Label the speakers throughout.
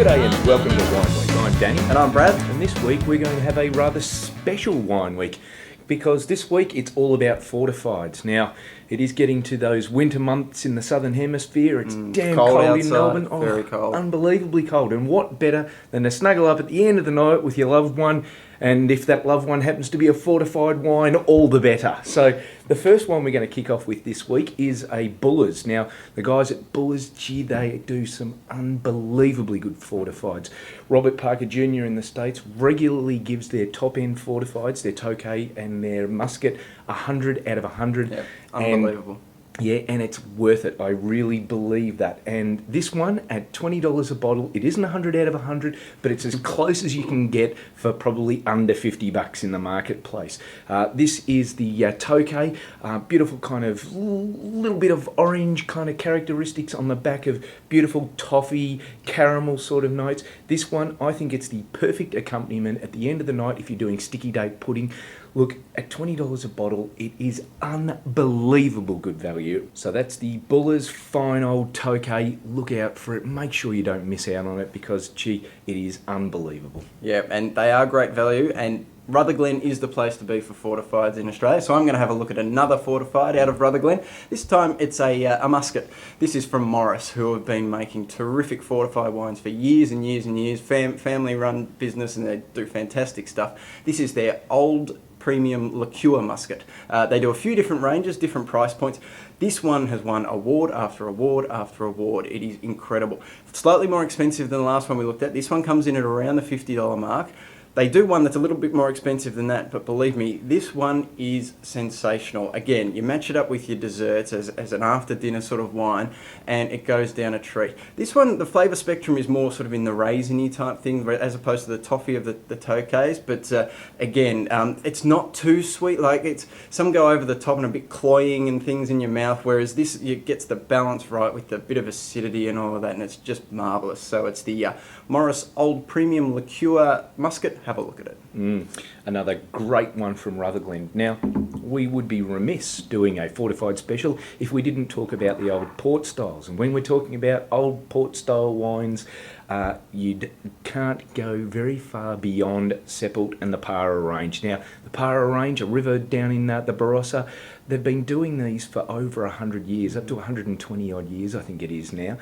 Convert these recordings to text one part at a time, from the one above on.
Speaker 1: G'day and welcome to Wine Week. I'm Danny.
Speaker 2: And I'm Brad.
Speaker 1: And this week we're going to have a rather special wine week because this week it's all about fortifieds. Now, it is getting to those winter months in the southern hemisphere. It's damn cold
Speaker 2: outside,
Speaker 1: in Melbourne.
Speaker 2: Very cold.
Speaker 1: Unbelievably cold. And what better than to snuggle up at the end of the night with your loved one, and if that loved one happens to be a fortified wine, all the better. So the first one we're going to kick off with this week is a Buller's. Now, the guys at Buller's, gee, they do some unbelievably good fortifieds. Robert Parker Jr. in the States regularly gives their top-end fortifieds, their tokay and their muscat, 100 out of 100.
Speaker 2: Yep, unbelievable.
Speaker 1: And it's worth it. I really believe that. And this one at $20 a bottle, it isn't 100 out of 100, but it's as close as you can get for probably under $50 in the marketplace. This is the tokay, beautiful kind of little bit of orange kind of characteristics on the back of beautiful toffee, caramel sort of notes. This one, I think it's the perfect accompaniment at the end of the night if you're doing sticky date pudding. Look, at $20 a bottle, it is unbelievable good value. So that's the Buller's Fine Old Tokay. Look out for it. Make sure you don't miss out on it because, gee, it is unbelievable.
Speaker 2: Yeah, and they are great value, and Rutherglen is the place to be for fortifieds in Australia. So I'm going to have a look at another fortified out of Rutherglen. This time it's a muscat. This is from Morris, who have been making terrific fortified wines for years and years and years. Family-run business, and they do fantastic stuff. This is their old premium liqueur muscat. They do a few different ranges, different price points. This one has won award after award after award. It is incredible. Slightly more expensive than the last one we looked at. This one comes in at around the $50 mark. They do one that's a little bit more expensive than that, but believe me, this one is sensational. Again, you match it up with your desserts as an after-dinner sort of wine, and it goes down a treat. This one, the flavour spectrum is more sort of in the raisiny type thing, as opposed to the toffee of the tokays, but again, it's not too sweet. Like, some go over the top and a bit cloying and things in your mouth, whereas this gets the balance right with a bit of acidity and all of that, and it's just marvellous. So it's the Morris Old Premium Liqueur Muscat. Have a look at it.
Speaker 1: Another great one from Rutherglen. Now, we would be remiss doing a fortified special if we didn't talk about the old port styles. And when we're talking about old port style wines, you can't go very far beyond Seppelt and the Para range. Now, the Para range, a river down in the Barossa, they've been doing these for over 100 years, up to 120 odd years, I think it is now.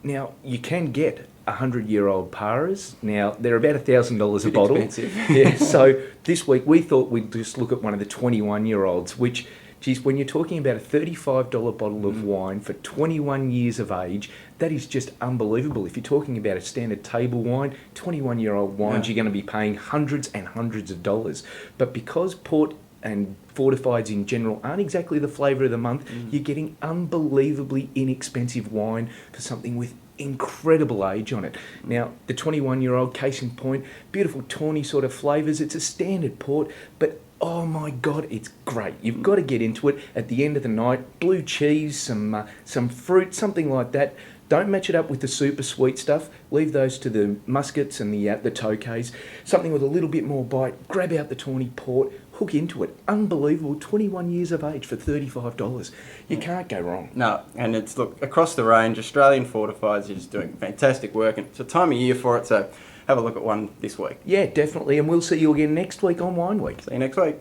Speaker 1: Now, you can get 100-year-old Paras. Now, they're about $1,000 a bottle.
Speaker 2: Expensive.
Speaker 1: Yeah, so this week we thought we'd just look at one of the 21-year-olds, which, geez, when you're talking about a $35 bottle of wine for 21 years of age, that is just unbelievable. If you're talking about a standard table wine, 21-year-old wines, you're going to be paying hundreds and hundreds of dollars. But because port and fortifieds in general aren't exactly the flavour of the month, you're getting unbelievably inexpensive wine for something with incredible age on it. Now, the 21-year-old, case in point, beautiful tawny sort of flavours. It's a standard port, but oh my God, it's great. You've got to get into it at the end of the night. Blue cheese, some fruit, something like that. Don't match it up with the super sweet stuff. Leave those to the muscats and the tokays. Something with a little bit more bite. Grab out the tawny port. Hook into it. Unbelievable. 21 years of age for $35. You can't go wrong.
Speaker 2: No, and it's, look, across the range, Australian fortifieds are just doing fantastic work, and it's a time of year for it, so have a look at one this week.
Speaker 1: Yeah, definitely. And we'll see you again next week on Wine Week.
Speaker 2: See you next week.